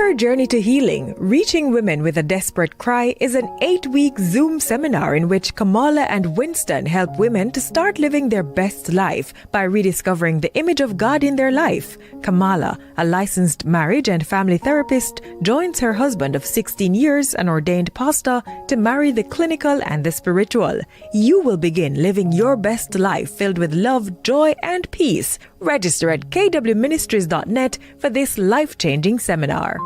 Her Journey to Healing, Reaching Women with a Desperate Cry is an 8-week Zoom seminar in which Kamala and Winston help women to start living their best life by rediscovering the image of God in their life. Kamala, a licensed marriage and family therapist, joins her husband of 16 years, an ordained pastor, to marry the clinical and the spiritual. You will begin living your best life filled with love, joy, and peace. Register at kwministries.net for this life-changing seminar.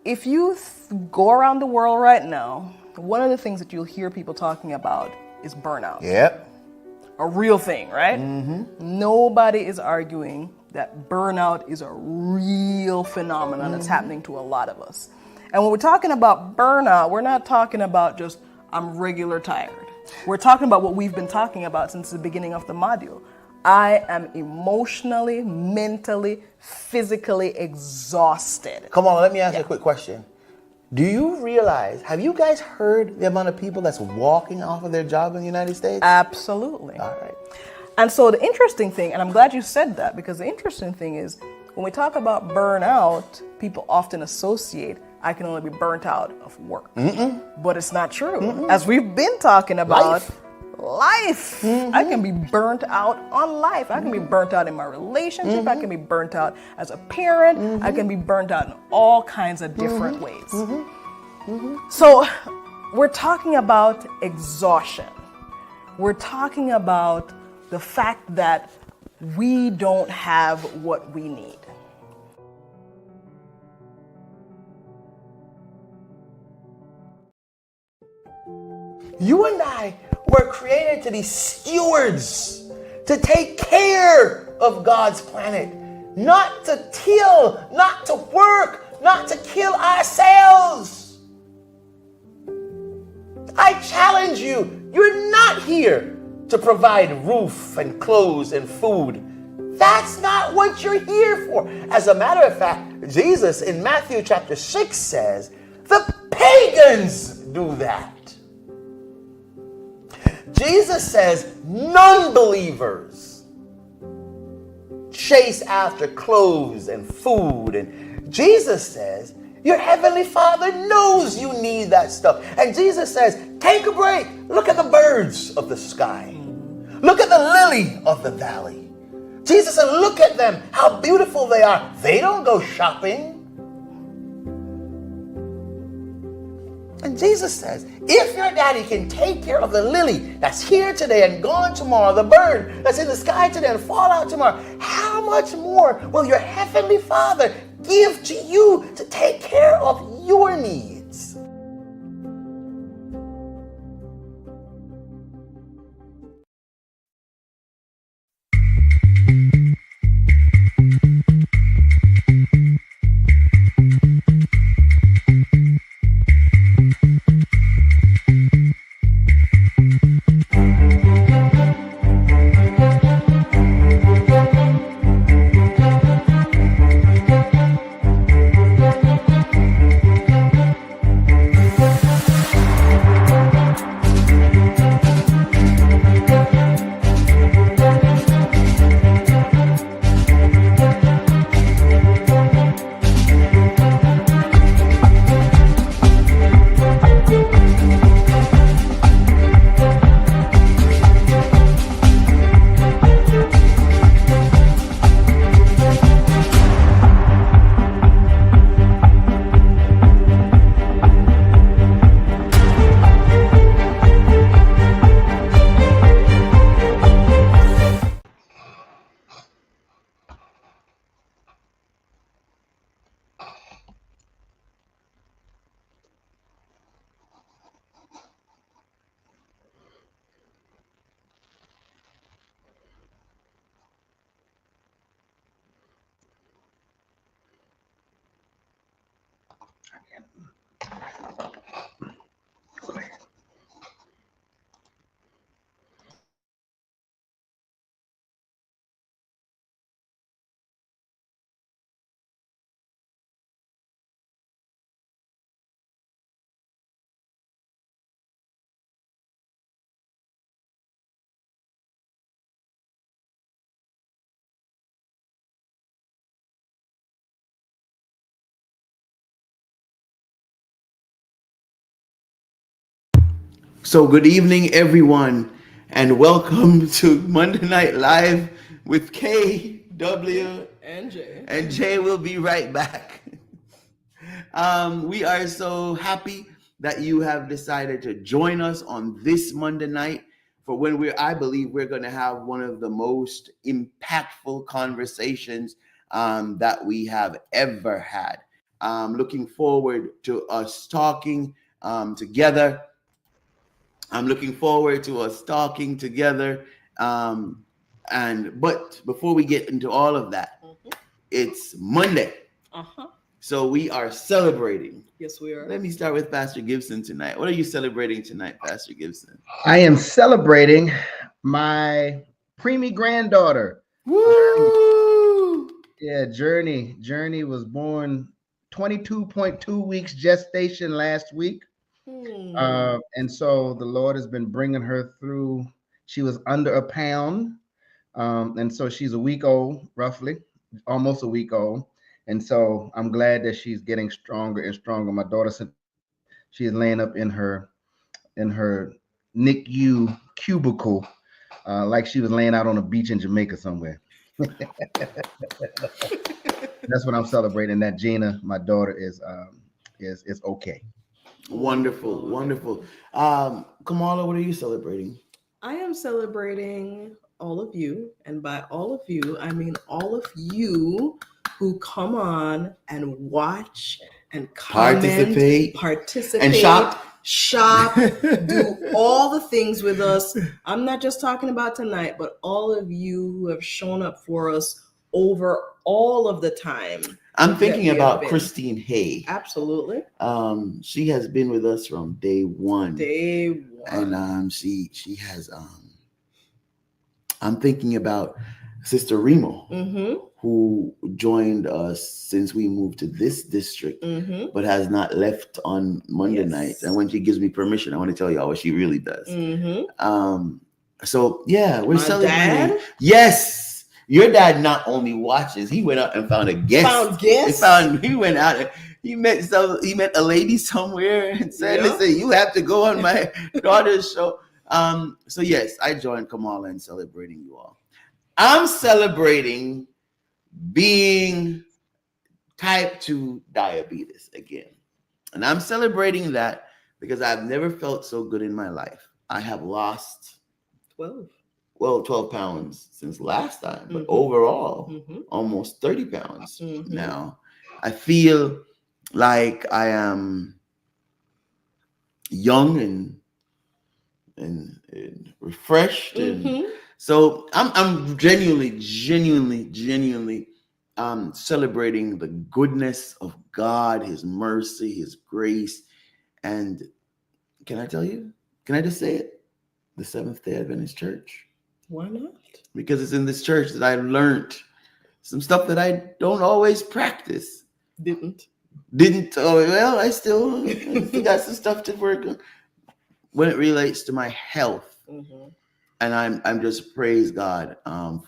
If you go around the world right now one of the things that you'll hear people talking about is burnout. Yep. A real thing, right? Nobody is arguing that burnout is a real phenomenon that's happening to a lot of us. And when we're talking about burnout, we're not talking about just, I'm regular tired. We're talking about what we've been talking about since the beginning of the module. I am emotionally, mentally, physically exhausted. Come on, let me ask you a quick question. Do you realize, have you guys heard the amount of people that's walking off of their job in the United States? Absolutely. All right. And so the interesting thing, and I'm glad you said that, because the interesting thing is when we talk about burnout, people often associate I can only be burnt out of work. But it's not true. As we've been talking about, life. I can be burnt out on life. I can be burnt out in my relationship. I can be burnt out as a parent. I can be burnt out in all kinds of different ways. So we're talking about exhaustion. We're talking about the fact that we don't have what we need. You and I were created to be stewards, to take care of God's planet, not to till, not to work, not to kill ourselves. I challenge you, you're not here to provide roof and clothes and food. That's not what you're here for. As a matter of fact, Jesus in Matthew chapter 6 says, the pagans do that. Jesus says non-believers chase after clothes and food. And Jesus says your heavenly Father knows you need that stuff. And Jesus says, take a break. Look at the birds of the sky. Look at the lily of the valley. Jesus said, look at them, how beautiful they are. They don't go shopping. And Jesus says, if your daddy can take care of the lily that's here today and gone tomorrow, the bird that's in the sky today and fall out tomorrow, how much more will your heavenly Father give to you to take care of your needs? So good evening, everyone, and welcome to Monday Night Live with K, W, And Jay. and Jay will be right back. We are so happy that you have decided to join us on this Monday night for when I believe we're going to have one of the most impactful conversations that we have ever had. Looking forward to us talking together. I'm looking forward to us talking together. But before we get into all of that, it's Monday. So we are celebrating. Yes, we are. Let me start with Pastor Gibson tonight. What are you celebrating tonight, Pastor Gibson? I am celebrating my preemie granddaughter. Woo! Yeah, Journey. Journey was born 22.2 weeks gestation last week. And so the Lord has been bringing her through. She was under a pound. And so she's a week old, roughly, almost a week old. And so I'm glad that she's getting stronger and stronger. My daughter said she is laying up in her NICU cubicle, like she was laying out on a beach in Jamaica somewhere. That's what I'm celebrating. That Gina, my daughter, is okay. Wonderful, wonderful. Kamala, what are you celebrating? I am celebrating all of you, and by all of you, I mean all of you who come on and watch and comment, participate, and shop, do all the things with us. I'm not just talking about tonight, but all of you who have shown up for us over all of the time. I'm thinking about Christine Hay. Absolutely. She has been with us from day one. And she has I'm thinking about Sister Remo, who joined us since we moved to this district, but has not left on Monday nights. And when she gives me permission, I want to tell y'all what she really does. So yeah, we're celebrating. Dad? Yes. Your dad not only watches, he went out and found a guest. He went out and he met a lady somewhere and said, listen, you have to go on my daughter's show. So yes, I joined Kamala in celebrating you all. I'm celebrating being type 2 diabetes again. And I'm celebrating that because I've never felt so good in my life. I have lost 12 pounds since last time, but overall, almost 30 pounds now. I feel like I am young and refreshed, and so I'm genuinely celebrating the goodness of God, His mercy, His grace, and can I tell you? Can I just say it? The Seventh-day Adventist Church. Why not? Because it's in this church that I learned some stuff that I don't always practice. Didn't. Oh, well, I still got some stuff to work on when it relates to my health. And I'm just praise God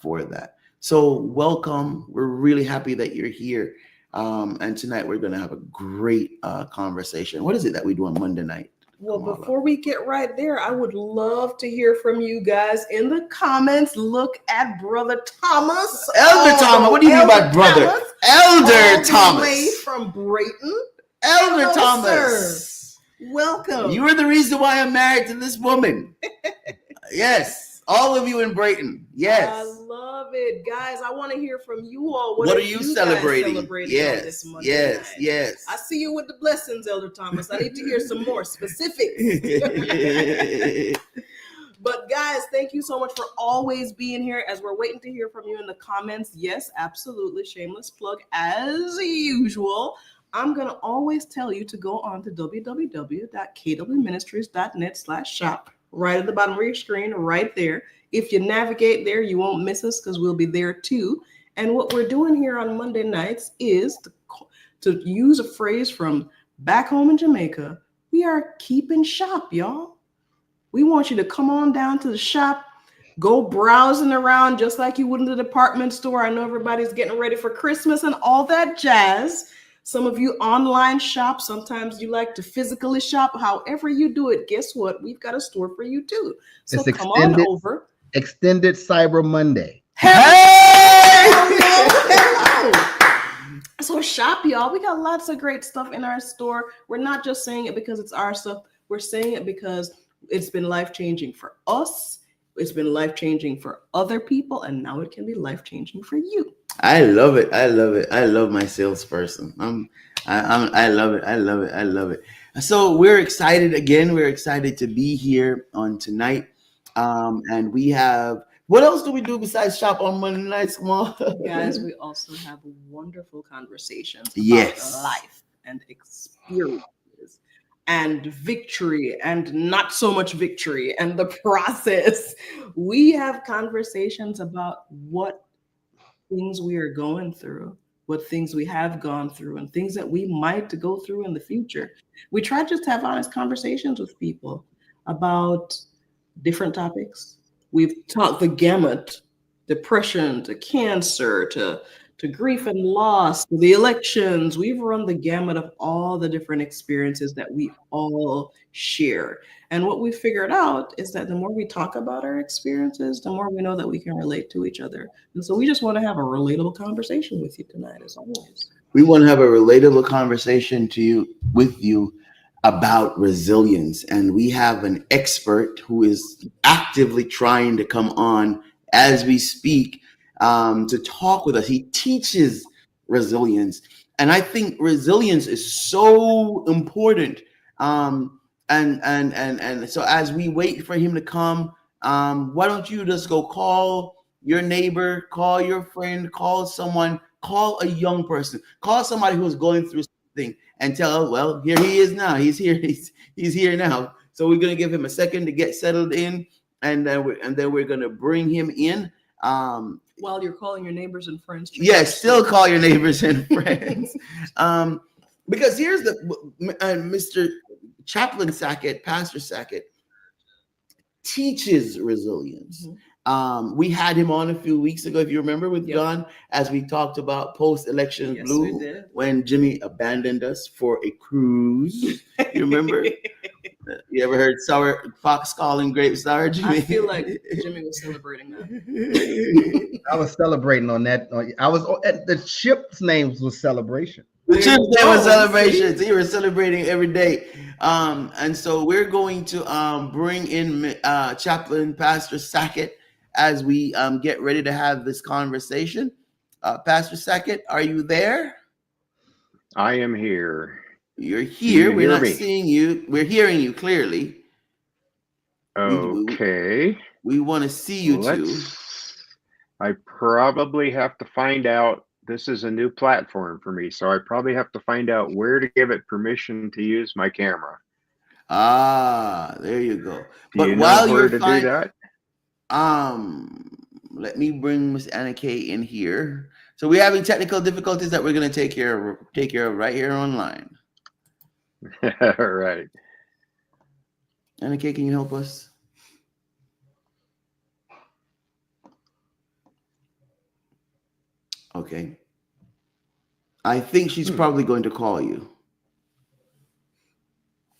for that. So welcome. We're really happy that you're here. And tonight we're going to have a great conversation. What is it that we do on Monday night? Well, before we get right there, I would love to hear from you guys in the comments. Look at Brother Thomas. Elder Thomas. What do you mean by brother? Elder Thomas. Away from Brayton. Elder Thomas. Sir. Welcome. You are the reason why I'm married to this woman. Yes. All of you in Brayton. Yes. I love it. Guys, I want to hear from you all. What are you celebrating? Yes. On this Monday night? Yes. I see you with the blessings, Elder Thomas. I need to hear some more specifics. But guys, thank you so much for always being here as we're waiting to hear from you in the comments. Yes, absolutely. Shameless plug as usual. I'm going to always tell you to go on to www.kwministries.net/shop. Right at the bottom of your screen, right there. If you navigate there, you won't miss us because we'll be there too. And what we're doing here on Monday nights is to use a phrase from back home in Jamaica. We are keeping shop, y'all. We want you to come on down to the shop, go browsing around just like you would in the department store. I know everybody's getting ready for Christmas and all that jazz. Some of you online shop. Sometimes you like to physically shop. However you do it, guess what? We've got a store for you too. So it's come on over. Extended Cyber Monday. Hello. So shop, y'all. We got lots of great stuff in our store. We're not just saying it because it's our stuff. We're saying it because it's been life-changing for us. It's been life-changing for other people. And now it can be life-changing for you. I love it. I love my salesperson. I love it. I love it. I love it. So we're excited again. We're excited to be here on tonight. And we have, what else do we do besides shop on Monday nights? Come on. Guys, we also have wonderful conversations about Yes. life and experiences and victory and not so much victory and the process. We have conversations about what things we are going through, what things we have gone through, and things that we might go through in the future. We try just to have honest conversations with people about different topics. We've talked the gamut, depression to cancer to grief and loss, to the elections. We've run the gamut of all the different experiences that we all share. And what we figured out is that the more we talk about our experiences, the more we know that we can relate to each other. And so we just want to have a relatable conversation with you tonight, as always. We want to have a relatable conversation with you about resilience. And we have an expert who is actively trying to come on as we speak, to talk with us. He teaches resilience. And I think resilience is so important. And so as we wait for him to come, why don't you just go call your neighbor, call your friend, call someone, call a young person, call somebody who's going through something, and tell, well, here he is now. He's here. He's here now. So we're going to give him a second to get settled in, and then we're going to bring him in. While you're calling your neighbors and friends. Yes, still call your neighbors and friends. Because here's Mr. Chaplain Sackett, Pastor Sackett, teaches resilience. Mm-hmm. We had him on a few weeks ago, if you remember, with John, as we talked about post-election blue, when Jimmy abandoned us for a cruise. You remember? You ever heard fox calling grape sour, Jimmy? I feel like Jimmy was celebrating that. I was celebrating on that. I was the ship's name was Celebration. The ship's name was Celebration. So you were celebrating every day. And so we're going to bring in Chaplain Pastor Sackett as we get ready to have this conversation. Pastor Sackett, are you there? I am here. You're here. We're not seeing you. We're hearing you clearly. Okay. We want to see you too. I probably have to find out. This is a new platform for me, so I probably have to find out where to give it permission to use my camera. Ah, there you go. Do you know where to do that? Let me bring Miss Anna Kay in here. So we're having technical difficulties that we're going to take care of right here online. All right. Anna Kay, can you help us? Okay. I think she's probably going to call you.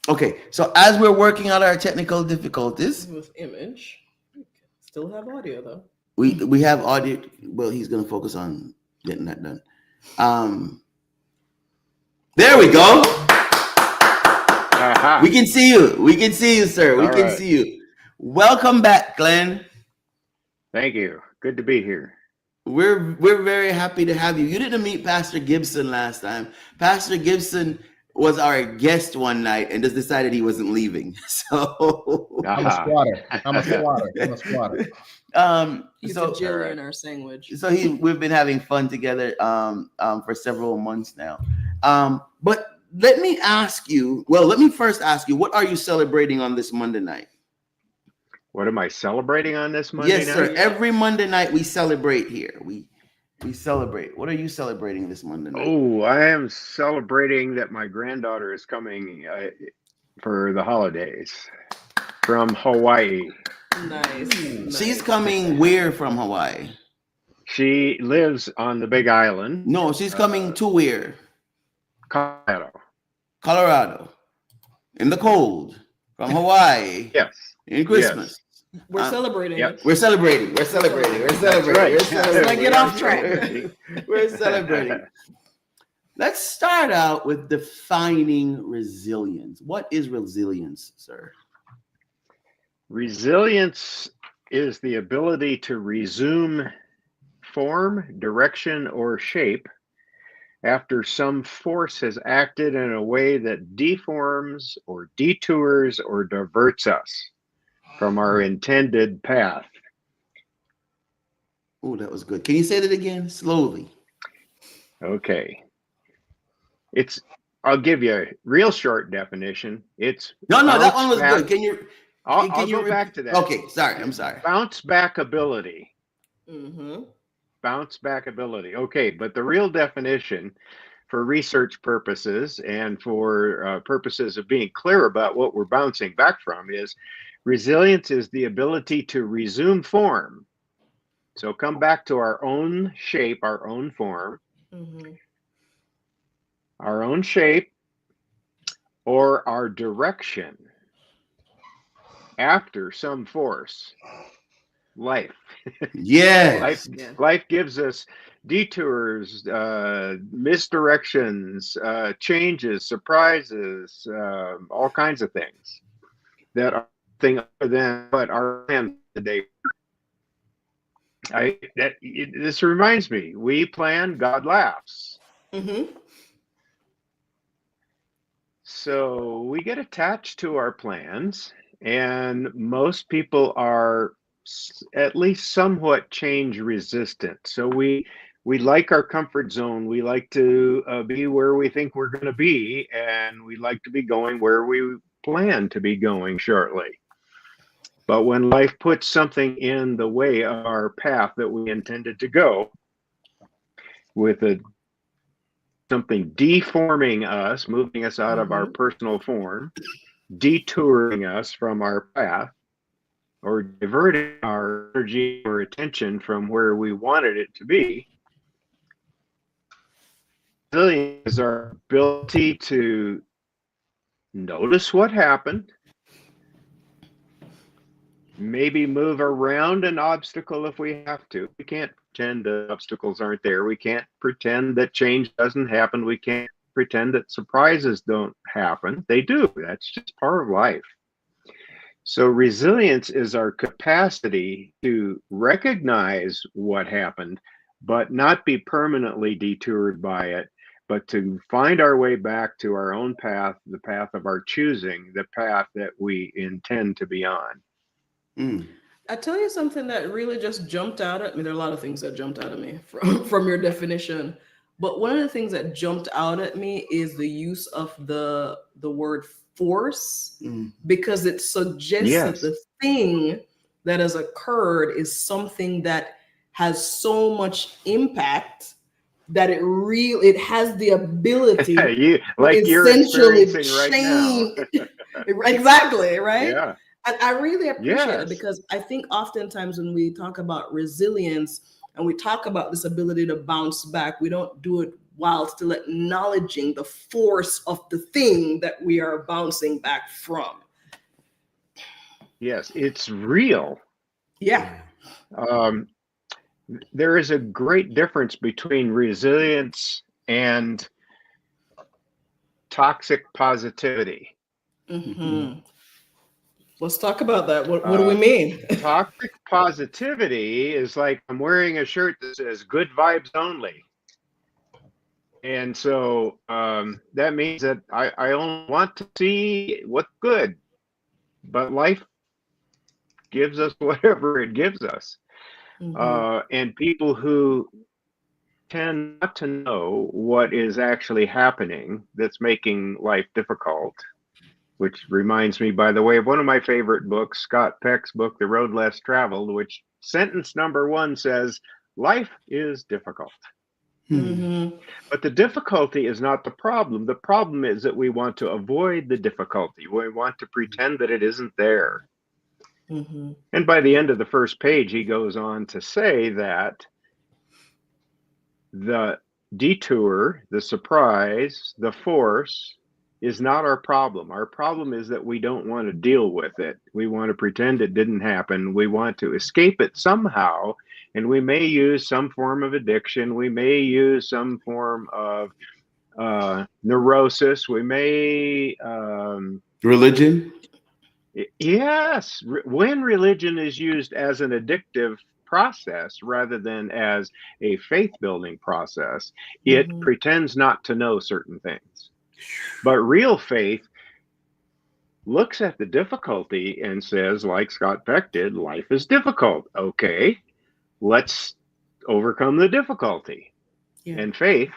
Okay, so as we're working out our technical difficulties with image, still have audio though. We have audio. Well, he's going to focus on getting that done. There we go. We can see you. We can see you, sir. We can see you. Welcome back, Glenn. Thank you. Good to be here. We're very happy to have you. You didn't meet Pastor Gibson last time. Pastor Gibson was our guest one night and just decided he wasn't leaving. So I'm a squatter. I'm a squatter. He's a jailer in our sandwich. So we've been having fun together for several months now. But let me first ask you, what are you celebrating on this Monday night? What am I celebrating on this Monday night? Yes, sir. Every Monday night we celebrate here. We celebrate. What are you celebrating this Monday night? Oh, I am celebrating that my granddaughter is coming for the holidays from Hawaii. Nice. She's coming where from Hawaii? She lives on the Big Island. No, she's coming to where? Colorado. In the cold. From Hawaii. Yes. In Christmas. Yes. We're celebrating. Yep. We're celebrating. Let's not get off track. We're celebrating. Let's start out with defining resilience. What is resilience, sir? Resilience is the ability to resume form, direction, or shape after some force has acted in a way that deforms or detours or diverts us from our intended path. Oh, that was good. Can you say that again slowly? Okay. I'll give you a real short definition. It's No, that one bounce was back. good. Can you? I'll you go back to that. Okay, sorry. I'm sorry. Bounce back ability. Mm-hmm. Bounce back ability. Okay, but the real definition for research purposes and for purposes of being clear about what we're bouncing back from is resilience is the ability to resume form. So come back to our own shape, our own form, Mm-hmm. our own shape, or our direction after some force. Life. Yes. Life gives us detours, misdirections, changes, surprises, all kinds of things that are nothing other than what our plans today. This reminds me, we plan, God laughs. Mm-hmm. So we get attached to our plans, and most people are at least somewhat change resistant. So we like our comfort zone. We like to be where we think we're going to be, and we like to be going where we plan to be going shortly. But when life puts something in the way of our path that we intended to go, with something deforming us, moving us out of our personal form, detouring us from our path, or diverting our energy or attention from where we wanted it to be. Resilience is our ability to notice what happened, maybe move around an obstacle if we have to. We can't pretend that obstacles aren't there. We can't pretend that change doesn't happen. We can't pretend that surprises don't happen. They do. That's just part of life. So resilience is our capacity to recognize what happened, but not be permanently detoured by it, but to find our way back to our own path, the path of our choosing, the path that we intend to be on. I tell you something that really just jumped out at me. There are a lot of things that jumped out at me from your definition, but one of the things that jumped out at me is the use of the word force, because it suggests that the thing that has occurred is something that has so much impact that it has the ability you're experiencing right now. Exactly, right? Yeah. I really appreciate it, because I think oftentimes when we talk about resilience and we talk about this ability to bounce back, we don't do it while still acknowledging the force of the thing that we are bouncing back from. Yes, it's real. Yeah. There is a great difference between resilience and toxic positivity. Let's talk about that. What do we mean? Toxic positivity is like, I'm wearing a shirt that says good vibes only. And so that means that I only want to see what's good, but life gives us whatever it gives us. And people who tend not to know what is actually happening that's making life difficult, which reminds me, by the way, of one of my favorite books, Scott Peck's book, The Road Less Traveled, which sentence number 1 says, life is difficult. But the difficulty is not the problem. The problem is that we want to avoid the difficulty. We want to pretend that it isn't there. And by the end of the first page, he goes on to say that the detour, the surprise, the force is not our problem. Our problem is that we don't want to deal with it. We want to pretend it didn't happen. We want to escape it somehow. And we may use some form of addiction. We may use some form of neurosis. We may... religion? Yes. When religion is used as an addictive process rather than as a faith building process. It pretends not to know certain things. But real faith looks at the difficulty and says, like Scott Peck did, life is difficult. Okay, let's overcome the difficulty. Yeah. And faith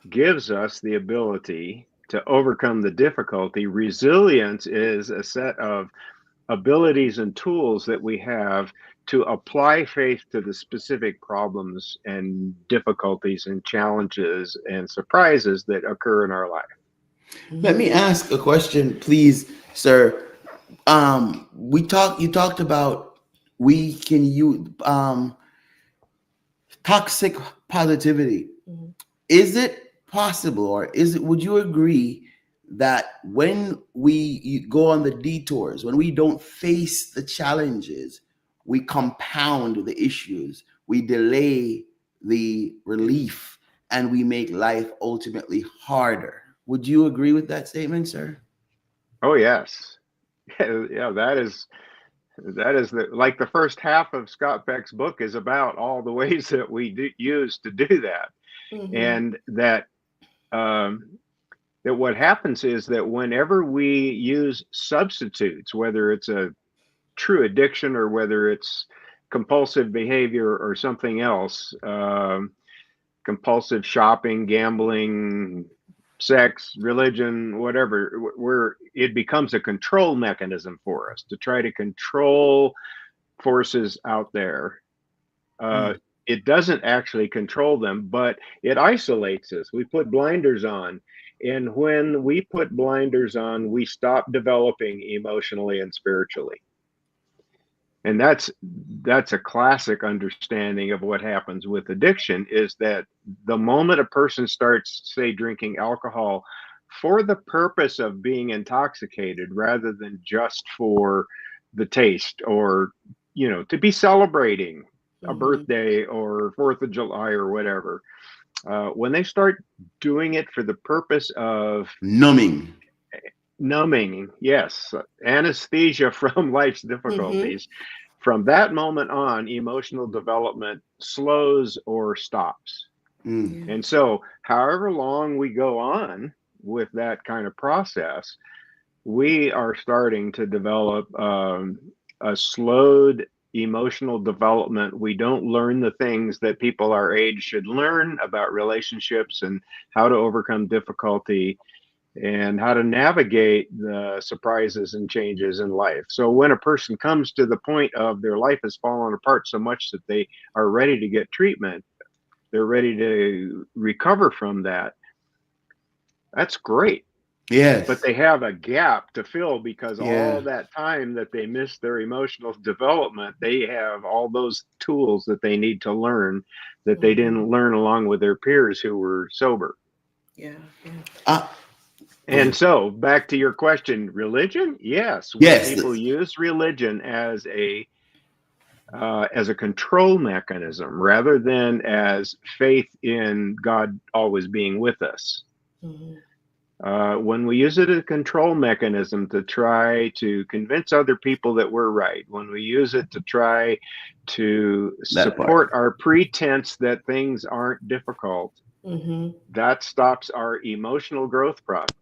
gives us the ability to overcome the difficulty. Resilience is a set of abilities and tools that we have to apply faith to the specific problems and difficulties and challenges and surprises that occur in our life. Let me ask a question, please, sir. You talked about we can use toxic positivity. Is it possible, or would you agree that when we go on the detours, when we don't face the challenges, we compound the issues, we delay the relief, and we make life ultimately harder? Would you agree with that statement, sir? Oh, yes. Yeah, that is like the first half of Scott Peck's book is about all the ways that we use to do that. And that that what happens is that whenever we use substitutes, whether it's a true addiction or whether it's compulsive behavior or something else, compulsive shopping, gambling, sex, religion, whatever, where it becomes a control mechanism for us to try to control forces out there. It doesn't actually control them, but it isolates us. We put blinders on. And when we put blinders on, we stop developing emotionally and spiritually. And that's a classic understanding of what happens with addiction, is that the moment a person starts, say, drinking alcohol for the purpose of being intoxicated rather than just for the taste, or, to be celebrating a birthday or 4th of July or whatever, when they start doing it for the purpose of Numbing, yes, anesthesia from life's difficulties, from that moment on, emotional development slows or stops. And so however long we go on with that kind of process, we are starting to develop a slowed emotional development. We don't learn the things that people our age should learn about relationships and how to overcome difficulty and how to navigate the surprises and changes in life. So when a person comes to the point of their life has fallen apart so much that they are ready to get treatment, they're ready to recover from that, that's great. yes, But they have a gap to fill because Yeah. all that time that they missed their emotional development, they have all those tools that they need to learn that they didn't learn along with their peers who were sober. Yeah. And so back to your question, religion? Yes. When Yes. people use religion as a control mechanism rather than as faith in God always being with us. When we use it as a control mechanism to try to convince other people that we're right, when we use it to try to support our pretense that things aren't difficult, that stops our emotional growth process.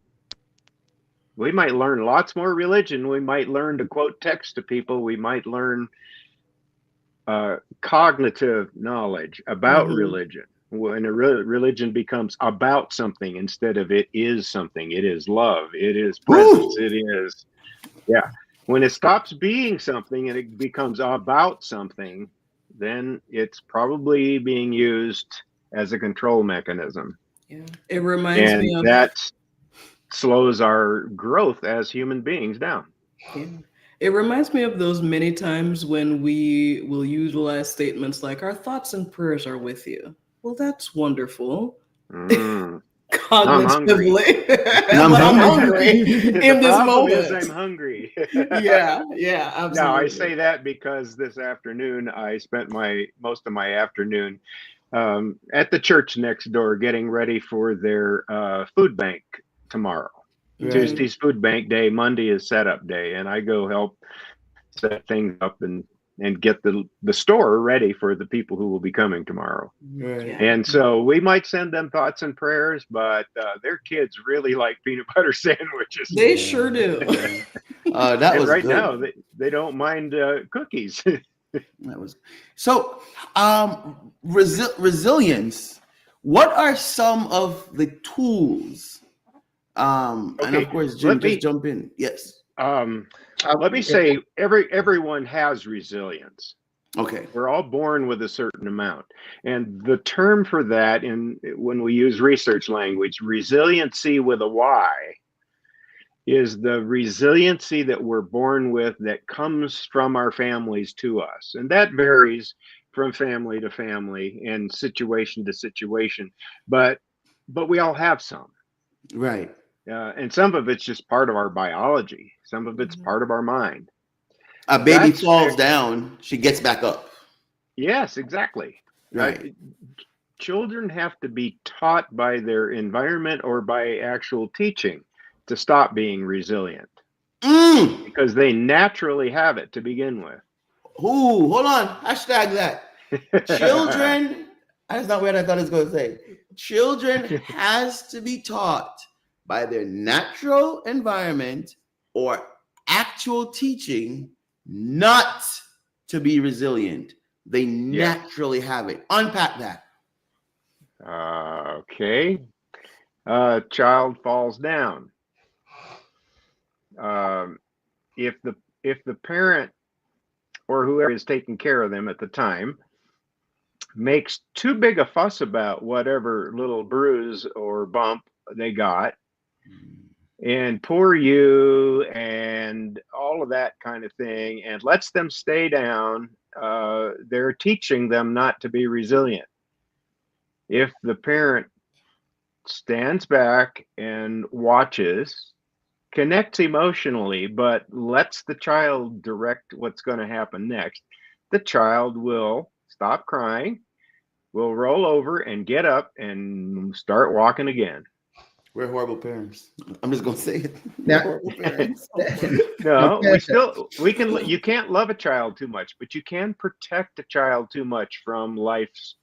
We might learn lots more religion. We might learn to quote text to people. We might learn cognitive knowledge about religion. When a religion becomes about something instead of it is something, it is love, it is presence, it is, when it stops being something and it becomes about something, then it's probably being used as a control mechanism. It reminds me of that slows our growth as human beings down. It reminds me of those many times when we will utilize statements like, our thoughts and prayers are with you. Well, that's wonderful. Cognitively. I'm hungry in this moment. I'm hungry. Yeah, absolutely. Now, I say that because this afternoon I spent most of my afternoon at the church next door getting ready for their food bank tomorrow. Right. Tuesday's food bank day, Monday is setup day, and I go help set things up and and get the store ready for the people who will be coming tomorrow. Right. Yeah. And so we might send them thoughts and prayers, but their kids really like peanut butter sandwiches. They sure do. That And was right good. now they don't mind cookies. That was so. Resilience. What are some of the tools? And Okay, of course, Jim, let me- just jump in. Yes. Let me say, everyone has resilience. Okay. We're all born with a certain amount. And the term for that, when we use research language, resiliency with a Y, is the resiliency that we're born with that comes from our families to us. And that varies from family to family and situation to situation. But we all have some. Right. And some of it's just part of our biology. Some of it's part of our mind. A baby That's falls fair. down, she gets back up. Yes, exactly. Right. Children have to be taught by their environment or by actual teaching to stop being resilient because they naturally have it to begin with. Ooh, hold on. Hashtag that. Children, that's not what I thought it was going to say. Children has to be taught by their natural environment or actual teaching not to be resilient. They naturally have it. Unpack that. Okay. Child falls down. If the parent or whoever is taking care of them at the time makes too big a fuss about whatever little bruise or bump they got, and poor you and all of that kind of thing, and lets them stay down, they're teaching them not to be resilient. If the parent stands back and watches, connects emotionally, but lets the child direct what's going to happen next, the child will stop crying, will roll over and get up and start walking again. We're horrible parents. I'm just gonna say it. Now- Horrible parents. No, Okay. you can't love a child too much, but you can protect a child too much from life's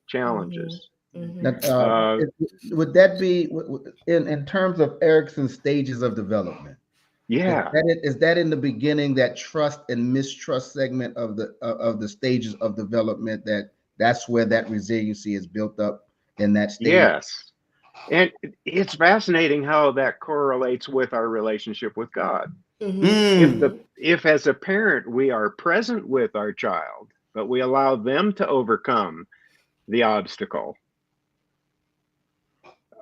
challenges. Now, would that be in terms of Erickson's stages of development? Yeah. Is that in the beginning, that trust and mistrust segment of the stages of development, that's where that resiliency is built up in that stage? Yes. And it's fascinating how that correlates with our relationship with God. If as a parent we are present with our child, but we allow them to overcome the obstacle,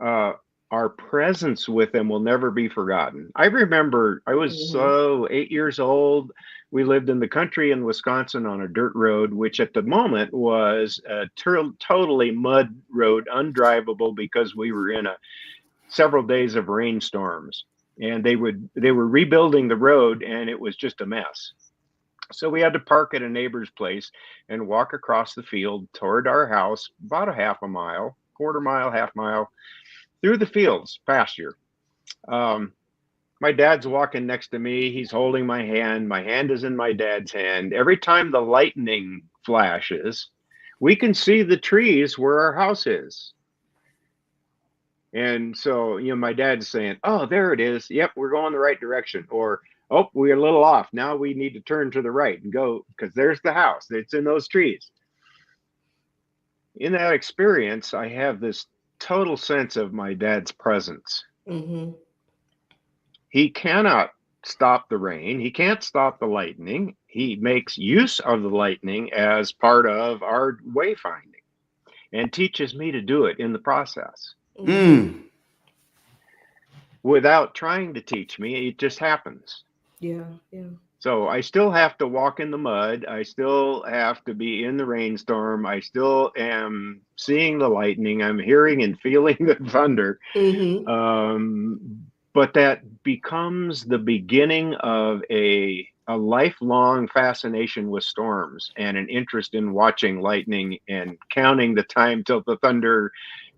our presence with them will never be forgotten. I remember I was 8 years old. We lived in the country in Wisconsin on a dirt road, which at the moment was a totally mud road, undrivable because we were in several days of rainstorms, and they were rebuilding the road, and it was just a mess. So we had to park at a neighbor's place and walk across the field toward our house, about a half a mile, quarter mile, half mile, through the fields, pasture. My dad's walking next to me. He's holding my hand. My hand is in my dad's hand. Every time the lightning flashes, we can see the trees where our house is. And so, my dad's saying, "Oh, there it is. Yep, we're going the right direction." Or, "Oh, we're a little off. Now we need to turn to the right and go because there's the house. It's in those trees." In that experience, I have this total sense of my dad's presence. He cannot stop the rain. He can't stop the lightning. He makes use of the lightning as part of our wayfinding and teaches me to do it in the process. Without trying to teach me, it just happens. Yeah. So I still have to walk in the mud. I still have to be in the rainstorm. I still am seeing the lightning. I'm hearing and feeling the thunder. But that becomes the beginning of a lifelong fascination with storms and an interest in watching lightning and counting the time till the thunder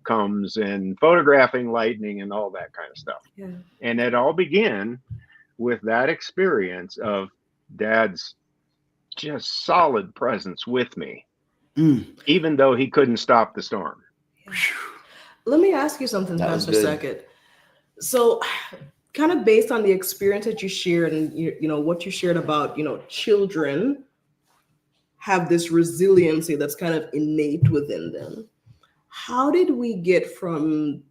comes and photographing lightning and all that kind of stuff. Yeah. And it all began with that experience of Dad's just solid presence with me, Mm. even though he couldn't stop the storm. Let me ask you something, That was Pastor good. Sackett. So, kind of based on the experience that you shared and what you shared about children have this resiliency that's kind of innate within them. How did we get from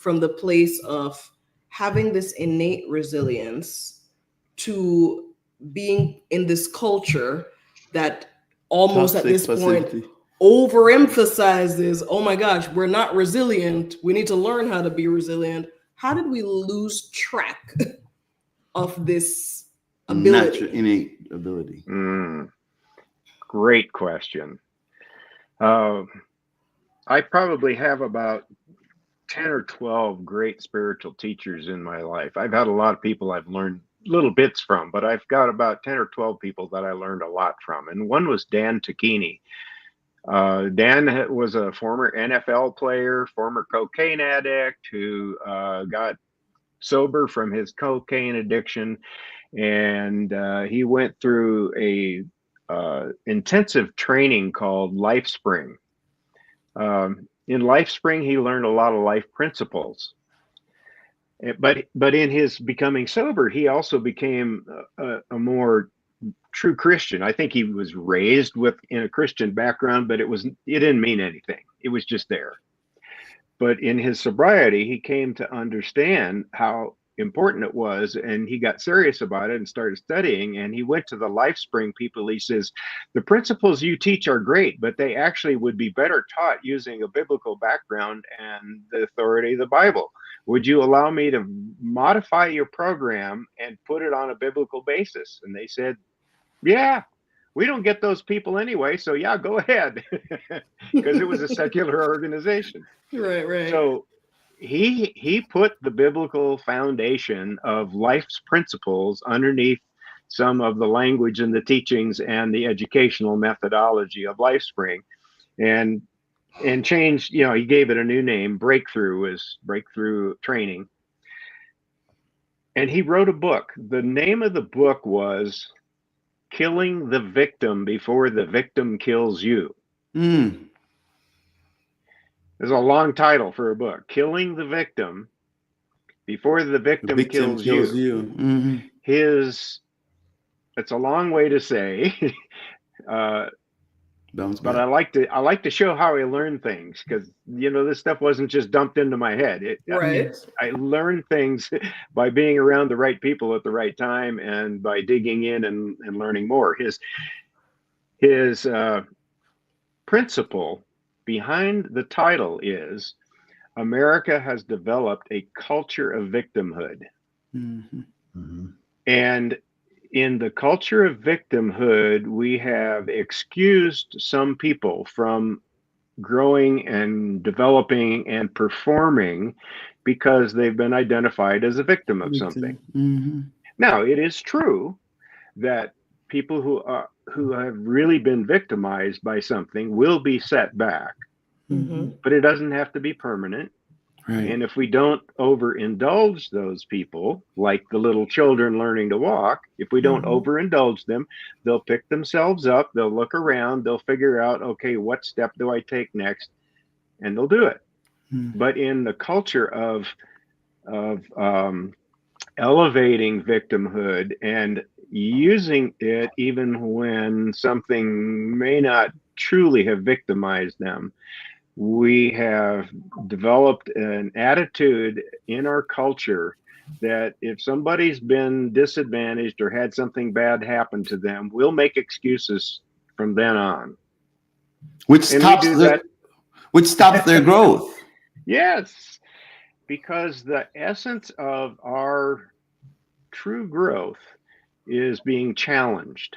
the place of having this innate resilience to being in this culture that almost at Toxic this point facility. overemphasizes, oh my gosh, we're not resilient, we need to learn how to be resilient? How did we lose track of this Natural ability? innate ability. Great question. I probably have about 10 or 12 great spiritual teachers in my life. I've had a lot of people I've learned little bits from, but I've got about 10 or 12 people that I learned a lot from. And one was Dan Tacchini. Dan was a former NFL player, former cocaine addict who got sober from his cocaine addiction. And he went through a intensive training called LifeSpring. In LifeSpring, he learned a lot of life principles. But in his becoming sober, he also became a more true Christian. I think he was raised in a Christian background, but it didn't mean anything. It was just there. But in his sobriety, he came to understand how important it was, and he got serious about it and started studying. And he went to the LifeSpring people. He says, the principles you teach are great, but they actually would be better taught using a biblical background and the authority of the Bible. Would you allow me to modify your program and put it on a biblical basis? And they said, yeah, we don't get those people anyway, so yeah, go ahead. Because it was a secular organization. Right. So he put the biblical foundation of life's principles underneath some of the language and the teachings and the educational methodology of LifeSpring, and changed, he gave it a new name. Breakthrough training. And he wrote a book. The name of the book was Killing the Victim Before the Victim Kills You. Mm. There's a long title for a book. Killing the Victim Before the Victim Kills You. Mm-hmm. It's a long way to say, but I like to show how I learn things, because this stuff wasn't just dumped into my head. Right. I learned things by being around the right people at the right time and by digging in and learning more. His principle behind the title is America has developed a culture of victimhood. Mm-hmm. Mm-hmm. And in the culture of victimhood, we have excused some people from growing and developing and performing because they've been identified as a victim of something. Mm-hmm. Now, it is true that people who have really been victimized by something will be set back, but it doesn't have to be permanent. Right. And if we don't overindulge those people, like the little children learning to walk, if we don't overindulge them, they'll pick themselves up, they'll look around, they'll figure out, okay, what step do I take next? And they'll do it. But in the culture of elevating victimhood and using it even when something may not truly have victimized them, we have developed an attitude in our culture that if somebody's been disadvantaged or had something bad happen to them, we'll make excuses from then on. Which stops their growth. Yes, because the essence of our true growth is being challenged.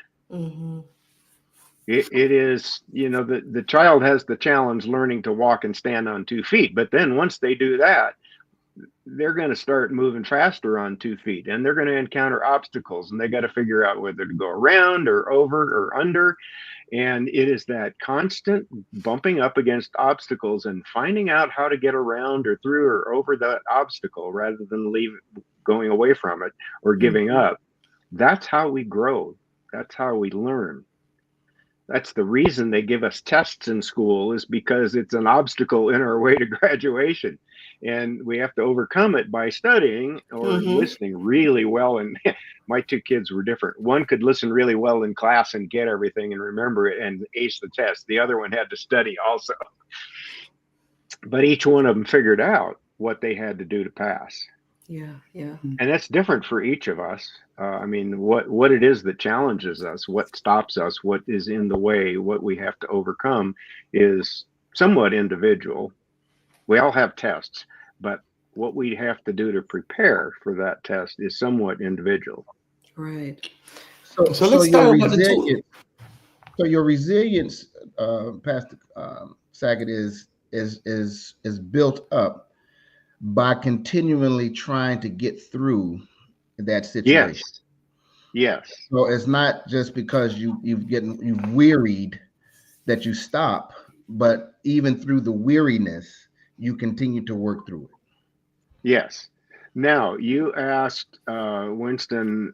It is, the child has the challenge learning to walk and stand on 2 feet. But then once they do that, they're going to start moving faster on 2 feet, and they're going to encounter obstacles, and they got to figure out whether to go around or over or under. And it is that constant bumping up against obstacles and finding out how to get around or through or over that obstacle rather than going away from it or giving up. That's how we grow. That's how we learn. That's the reason they give us tests in school, is because it's an obstacle in our way to graduation. And we have to overcome it by studying or listening really well. And my two kids were different. One could listen really well in class and get everything and remember it and ace the test. The other one had to study also. But each one of them figured out what they had to do to pass. Yeah, yeah. And that's different for each of us. I mean, what it is that challenges us, what stops us, what is in the way, what we have to overcome is somewhat individual. We all have tests, but what we have to do to prepare for that test is somewhat individual. Right. So let's talk about the tool. So your resilience, Pastor Sackett, is built up by continually trying to get through that situation. Yes. So it's not just because you've wearied that you stop, but even through the weariness, you continue to work through it. Yes. Now, you asked Winston,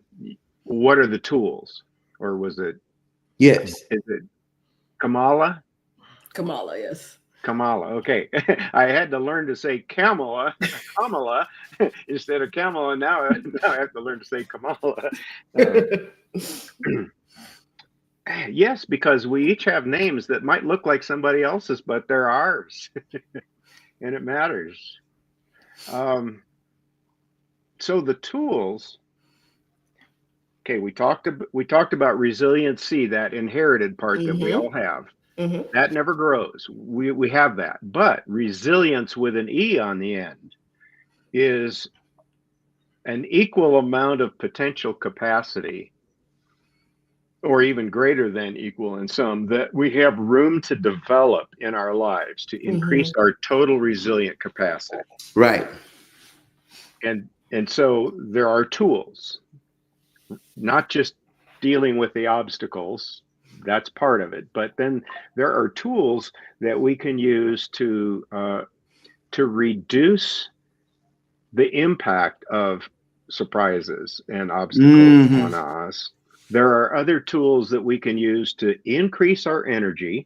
what are the tools? Or was it? Yes. Is it Kamala? Kamala, yes. Kamala. Okay. I had to learn to say Kamala instead of Kamala. Now I have to learn to say Kamala. Yes, because we each have names that might look like somebody else's, but they're ours. And it matters. So the tools, okay, we talked about resiliency, that inherited part that we all have. That never grows. We have that. But resilience with an E on the end is an equal amount of potential capacity, or even greater than equal in some, that we have room to develop in our lives to increase our total resilient capacity. Right. And so there are tools, not just dealing with the obstacles. That's part of it. But then there are tools that we can use to reduce the impact of surprises and obstacles on us. There are other tools that we can use to increase our energy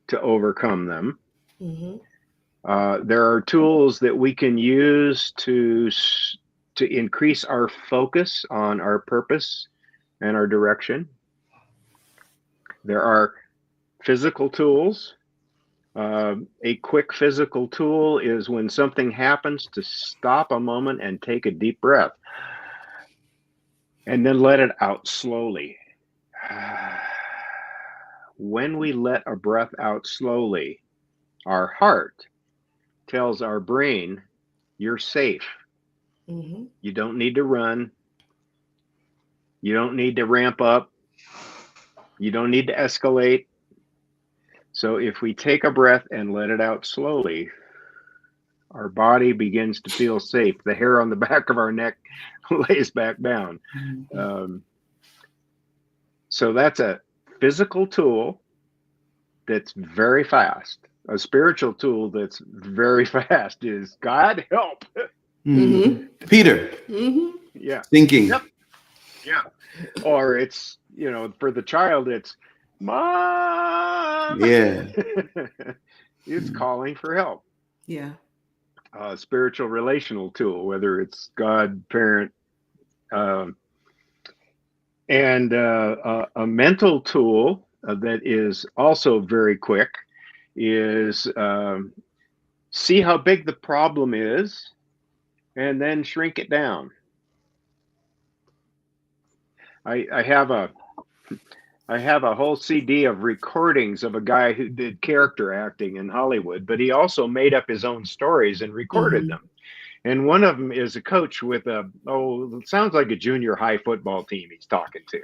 to overcome them. There are tools that we can use to increase our focus on our purpose and our direction. There are physical tools. A quick physical tool is when something happens, to stop a moment and take a deep breath and then let it out slowly. When we let a breath out slowly, our heart tells our brain, you're safe. You don't need to run. You don't need to ramp up. You don't need to escalate. So if we take a breath and let it out slowly, our body begins to feel safe. The hair on the back of our neck lays back down. So that's a physical tool that's very fast. A spiritual tool that's very fast is God help. Peter. Yeah. Thinking. Yep. Yeah. Or it's, for the child, it's Mom. Yeah. It's calling for help. Yeah. Spiritual relational tool, whether it's God, parent, and a mental tool that is also very quick is see how big the problem is and then shrink it down. I have a whole CD of recordings of a guy who did character acting in Hollywood, but he also made up his own stories and recorded them. And one of them is a coach with it sounds like a junior high football team he's talking to.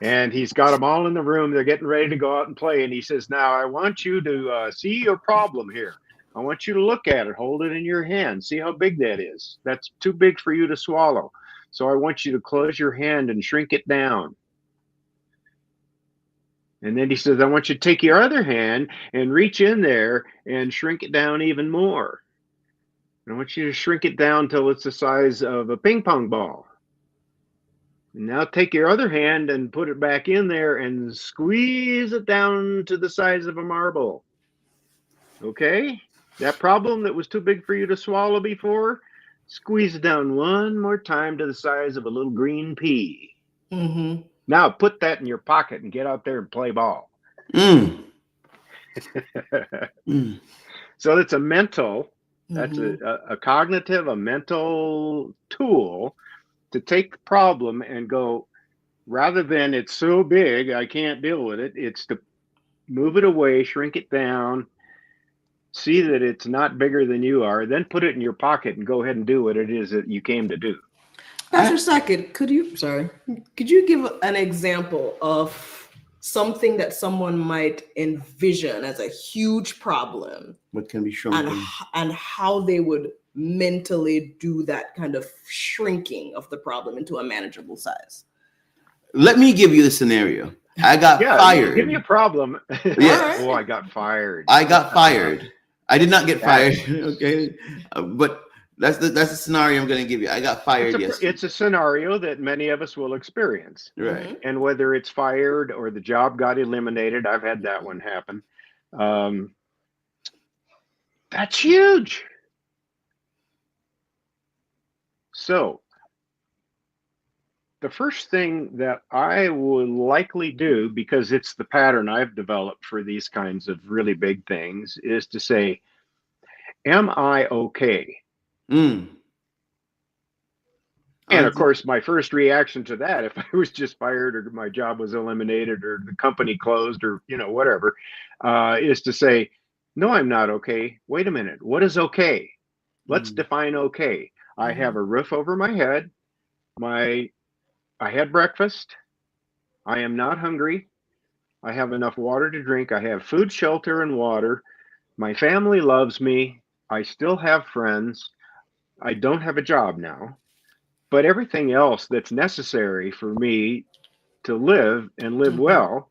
And he's got them all in the room. They're getting ready to go out and play. And he says, now I want you to see your problem here. I want you to look at it, hold it in your hand, see how big that is. That's too big for you to swallow. So I want you to close your hand and shrink it down. And then he says, I want you to take your other hand and reach in there and shrink it down even more. And I want you to shrink it down till it's the size of a ping pong ball. Now take your other hand and put it back in there and squeeze it down to the size of a marble. Okay? That problem that was too big for you to swallow before, squeeze it down one more time to the size of a little green pea. Mm-hmm. Now put that in your pocket and get out there and play ball. Mm. Mm. So it's a mental, that's Mm-hmm. a cognitive, a mental tool to take the problem and go, rather than it's so big, I can't deal with it, it's to move it away, shrink it down, see that it's not bigger than you are, then put it in your pocket and go ahead and do what it is that you came to do. Pastor Sackett, could you give an example of something that someone might envision as a huge problem What can be shrunken? and how they would mentally do that kind of shrinking of the problem into a manageable size? Let me give you the scenario. I got fired. Give me a problem. Yes. Oh, I got fired. I got fired. I did not get fired. Okay, but that's the scenario I'm going to give you. I got fired yesterday. It's a scenario that many of us will experience. Right. Mm-hmm. And whether it's fired or the job got eliminated, I've had that one happen. That's huge. So the first thing that I would likely do, because it's the pattern I've developed for these kinds of really big things, is to say, am I okay? Mm. And of course, my first reaction to that, if I was just fired or my job was eliminated or the company closed or, whatever, is to say, no, I'm not okay. Wait a minute. What is okay? Let's define okay. I have a roof over my head. I had breakfast. I am not hungry. I have enough water to drink. I have food, shelter, and water. My family loves me. I still have friends. I don't have a job now, but everything else that's necessary for me to live and live well,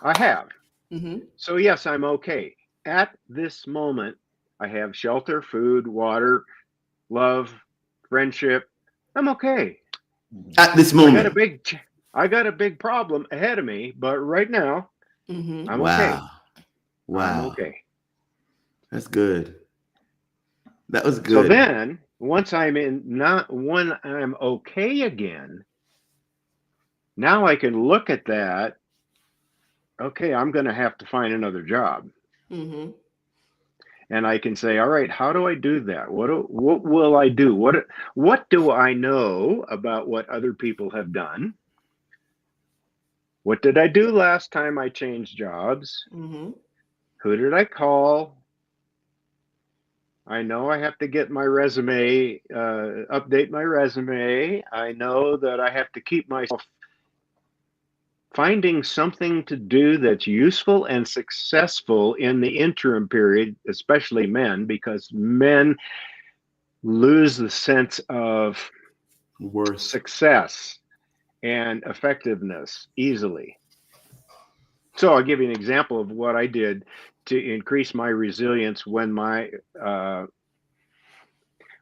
I have. Mm-hmm. So yes, I'm okay. At this moment, I have shelter, food, water, love, friendship. I'm okay. At this moment. I got a big problem ahead of me, but right now, I'm okay. Wow. I'm okay. That's good. That was good. So then, when I'm okay again, now I can look at that. Okay, I'm going to have to find another job. Mm-hmm. And I can say, all right, how do I do that? What will I do? What do I know about what other people have done? What did I do last time I changed jobs? Mm-hmm. Who did I call? I know I have to get my resume, update my resume. I know that I have to keep myself finding something to do that's useful and successful in the interim period, especially men, because men lose the sense of success and effectiveness easily. So I'll give you an example of what I did to increase my resilience when there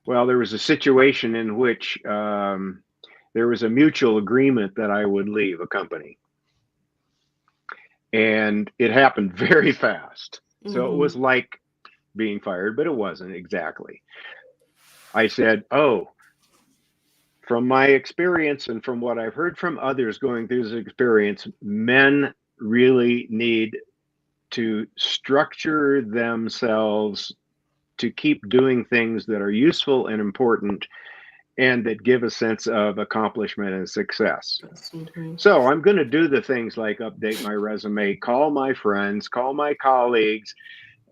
was a situation in which there was a mutual agreement that I would leave a company. And it happened very fast. So it was like being fired, but it wasn't exactly. I said, from my experience and from what I've heard from others going through this experience, men really need to structure themselves to keep doing things that are useful and important and that give a sense of accomplishment and success. So I'm going to do the things like update my resume, call my friends, call my colleagues,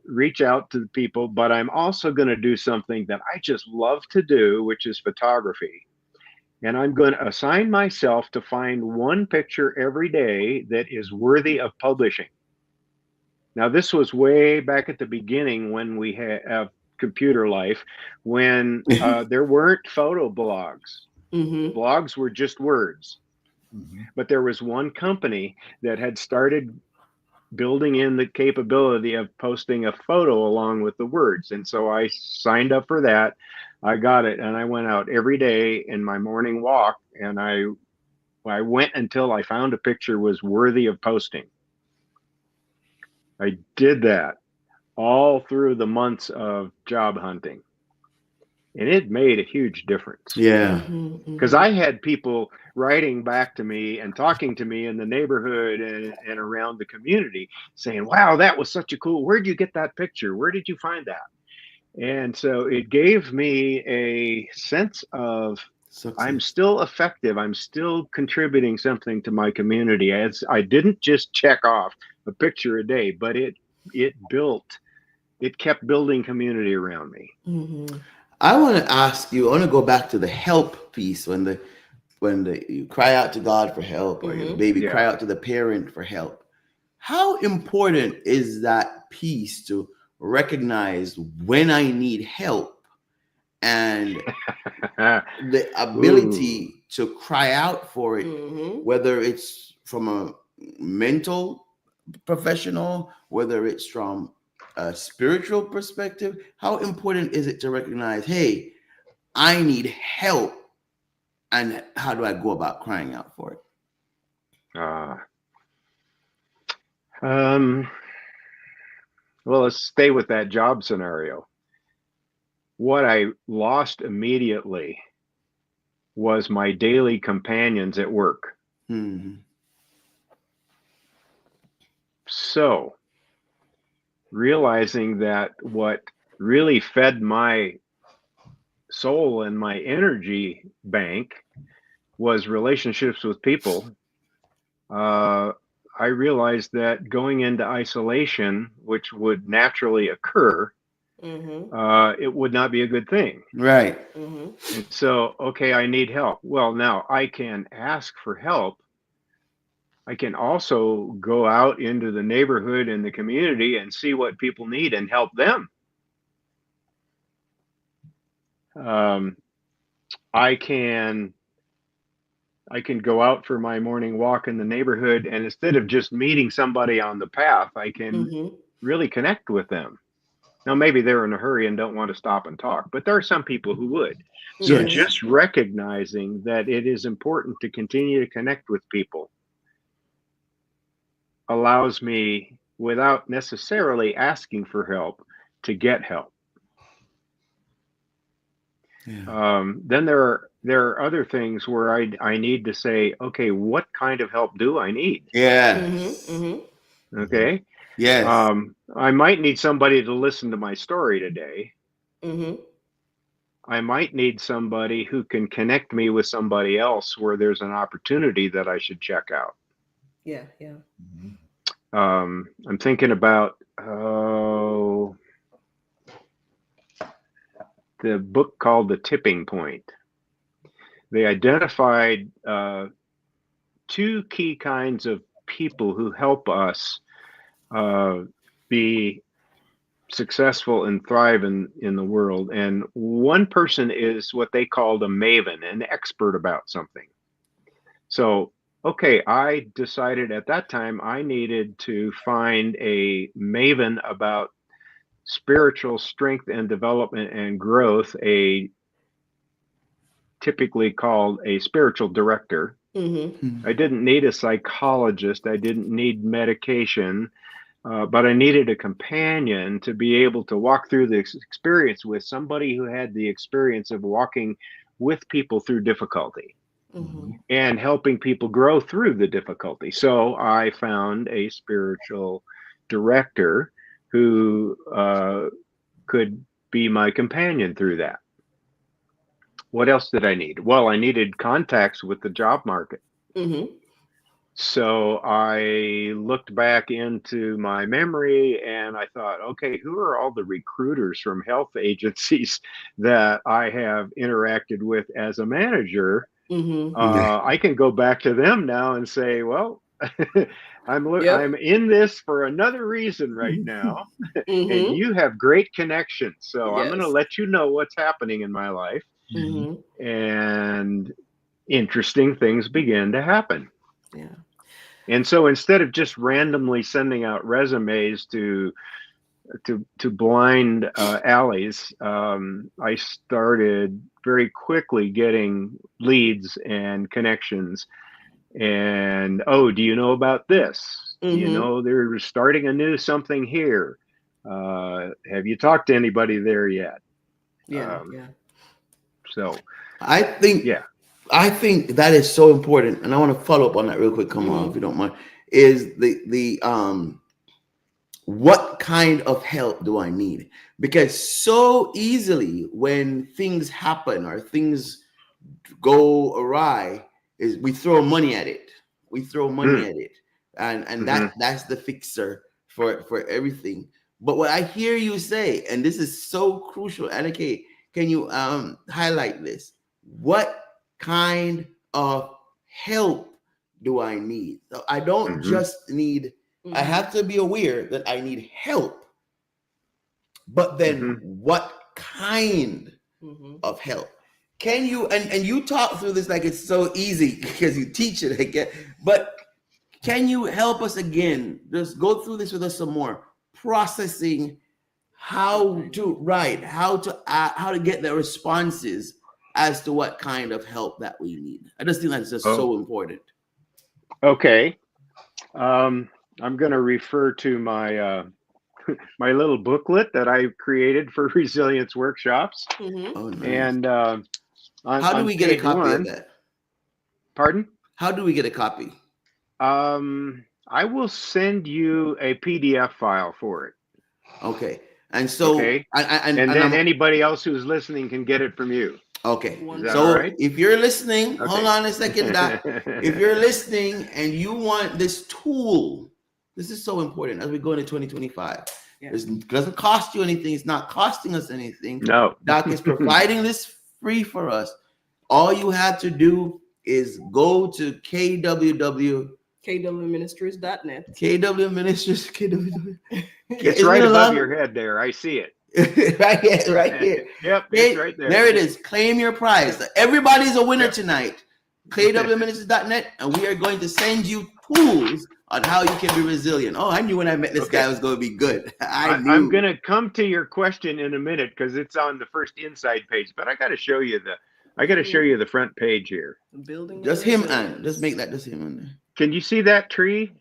reach out to the people, but I'm also going to do something that I just love to do, which is photography. And I'm going to assign myself to find one picture every day that is worthy of publishing. Now, this was way back at the beginning when we have computer life, when there weren't photo blogs. Blogs were just words. But there was one company that had started building in the capability of posting a photo along with the words. And so I signed up for that. I got it. And I went out every day in my morning walk and I I went until I found a picture was worthy of posting. I did that all through the months of job hunting. And it made a huge difference. Yeah. Because I had people writing back to me and talking to me in the neighborhood and around the community saying, wow, that was such a cool, where'd you get that picture? Where did you find that? And so it gave me a sense of Success. I'm still effective. I'm still contributing something to my community. As I didn't just check off a picture a day, but it kept building community around me. I want to ask you, I want to go back to the help piece when you cry out to God for help, or your baby Yeah. cry out to the parent for help. How important is that piece to recognize when I need help and the ability to cry out for it, whether it's from a mental professional, whether it's from a spiritual perspective? How important is it to recognize, hey, I need help, and how do I go about crying out for it? Well, let's stay with that job scenario. What I lost immediately was my daily companions at work. So, realizing that what really fed my soul and my energy bank was relationships with people, I realized that going into isolation, which would naturally occur, it would not be a good thing. Right. And so, okay, I need help. Well, now I can ask for help. I can also go out into the neighborhood and the community and see what people need and help them. I can go out for my morning walk in the neighborhood, and instead of just meeting somebody on the path, I can really connect with them. Now, maybe they're in a hurry and don't want to stop and talk, but there are some people who would. So just recognizing that it is important to continue to connect with people allows me, without necessarily asking for help, to get help. Then there are other things where I need to say, okay, what kind of help do I need? Okay. Yes. I might need somebody to listen to my story today. I might need somebody who can connect me with somebody else where there's an opportunity that I should check out. I'm thinking about the book called The Tipping Point. They identified two key kinds of people who help us be successful and thrive in the world. And one person is what they called a maven, an expert about something. So, okay, I decided at that time I needed to find a maven about spiritual strength and development and growth, a typically called a spiritual director. I didn't need a psychologist. I didn't need medication, but I needed a companion to be able to walk through the experience with somebody who had the experience of walking with people through difficulty and helping people grow through the difficulty. So I found a spiritual director who could be my companion through that. What else did I need? Well, I needed contacts with the job market. So I looked back into my memory and I thought, okay, who are all the recruiters from health agencies that I have interacted with as a manager? I can go back to them now and say, well, I'm in this for another reason right now, and you have great connections. So I'm going to let you know what's happening in my life. And interesting things begin to happen. And so instead of just randomly sending out resumes to blind alleys, I started very quickly getting leads and connections And, oh, do you know about this? Do you Mm-hmm. know they're starting a new something here? Have you talked to anybody there yet? Yeah, yeah. So, I think yeah. I think that is so important, and I want to follow up on that real quick. Come on, if you don't mind. Is the what kind of help do I need? Because so easily when things happen or things go awry, is we throw money at it. We throw money Mm. at it, and Mhm. that's the fixer for everything. But what I hear you say, and this is so crucial, Annika, can you highlight this? What kind of help do I need? So I don't Mhm. just need, I have to be aware that I need help, but then Mhm. what kind of help? Can you, and you talk through this like it's so easy because you teach it again, but can you help us again? Just go through this with us some more, processing how to get the responses as to what kind of help that we need. I just think that's just Oh, so important. okay. I'm going to refer to my my little booklet that I created for resilience workshops, Oh, nice. and How do on we get a page copy of one. that? Pardon? How do we get a copy? I will send you a PDF file for it. Okay. And so, Okay. and And then I'm anybody else who's listening can get it from you. okay. Is that all So right? if you're listening, hold Okay. on a second, Doc. If you're listening and you want this tool, this is so important as we go into 2025. It doesn't cost you anything. It's not costing us anything. No. Doc is providing this free for us. All you have to do is go to KWministries.net. KW Ministries. KW. It's right above your head there. I see it. Right here, right here. Yep, it's right there. There it is. Claim your prize. Everybody's a winner tonight. KWministries.net, and we are going to send you tools on how you can be resilient. Oh, I knew when I met this guy it was going to be good. I knew. I'm going to come to your question in a minute because it's on the first inside page, but I got to show you the front page here. Building. Just him and just make that just him on there. Can you see that tree?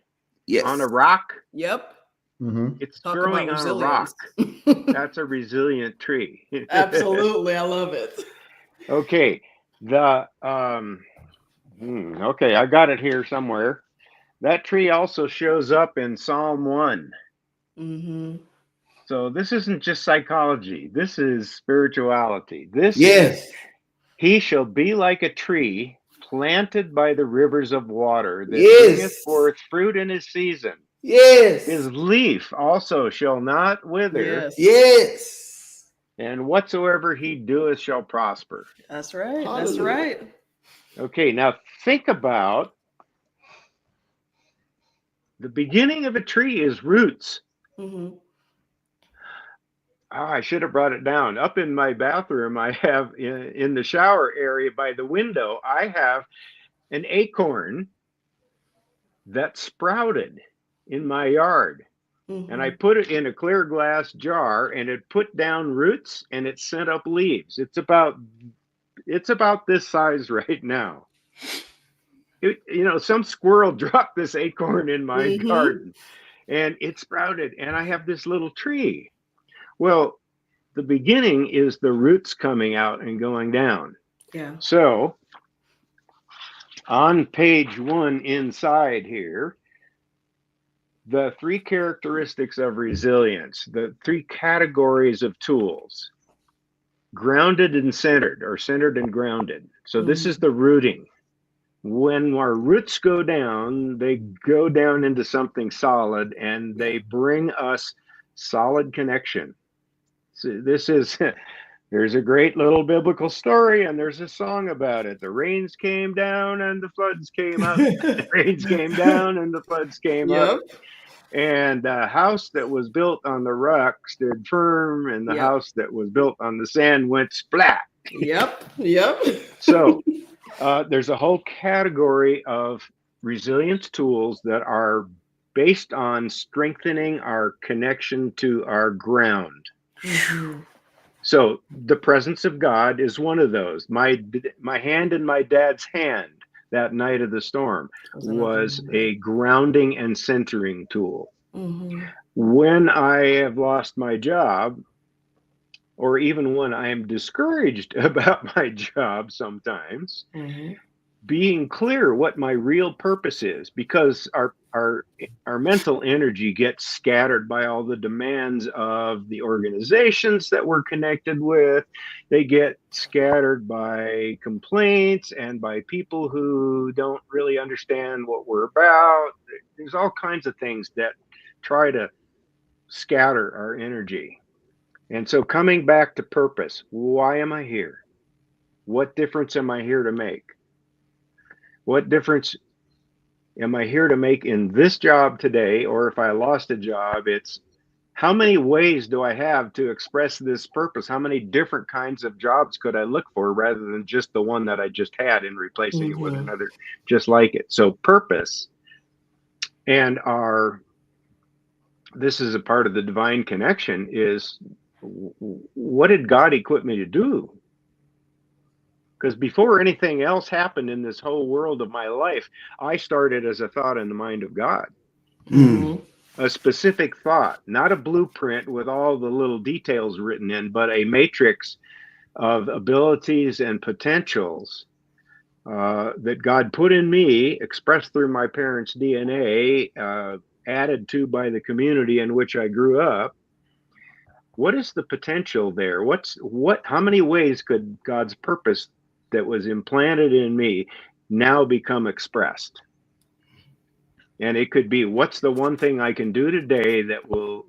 Yes. On a rock? Yep. It's growing on a rock. That's a resilient tree. Absolutely. I love it. Okay. Okay, I got it here somewhere. That tree also shows up in Psalm 1. So this isn't just psychology. This is spirituality. This is, he shall be like a tree planted by the rivers of water that bringeth forth fruit in his season. Yes. His leaf also shall not wither. Yes. And whatsoever he doeth shall prosper. That's right. Hallelujah. That's right. Okay, now think about the beginning of a tree is roots. I should have brought it down. Up in my bathroom, I have in the shower area by the window, I have an acorn that sprouted in my yard. And I put it in a clear glass jar and it put down roots and it sent up leaves. It's about this size right now. Some squirrel dropped this acorn in my garden and it sprouted and I have this little tree. Well, the beginning is the roots coming out and going down. Yeah. So on page 1 inside here, the 3 characteristics of resilience, the 3 categories of tools: grounded and centered, or centered and grounded. So this is the rooting. When our roots go down, they go down into something solid and they bring us solid connection. So this is, there's a great little biblical story and there's a song about it. The rains came down and the floods came up. The rains came down and the floods came up. And the house that was built on the rock stood firm, and the house that was built on the sand went splat. Yep. So there's a whole category of resilience tools that are based on strengthening our connection to our ground. So the presence of God is one of those. My hand in my dad's hand. that night of the storm was another a grounding and centering tool. Mm-hmm. When I have lost my job, or even when I am discouraged about my job sometimes, Mm-hmm. being clear what my real purpose is, because our mental energy gets scattered by all the demands of the organizations that we're connected with. They get scattered by complaints and by people who don't really understand what we're about. There's all kinds of things that try to scatter our energy. And so coming back to purpose, why am I here? What difference am I here to make? What difference am I here to make in this job today? Or if I lost a job, it's how many ways do I have to express this purpose? How many different kinds of jobs could I look for rather than just the one that I just had and replacing it with Mm-hmm. another just like it? So purpose and this is a part of the divine connection is what did God equip me to do? Because before anything else happened in this whole world of my life, I started as a thought in the mind of God. Mm-hmm. A specific thought, not a blueprint with all the little details written in, but a matrix of abilities and potentials that God put in me, expressed through my parents' DNA, added to by the community in which I grew up. What is the potential there? How many ways could God's purpose that was implanted in me now become expressed? And it could be, what's the one thing I can do today that will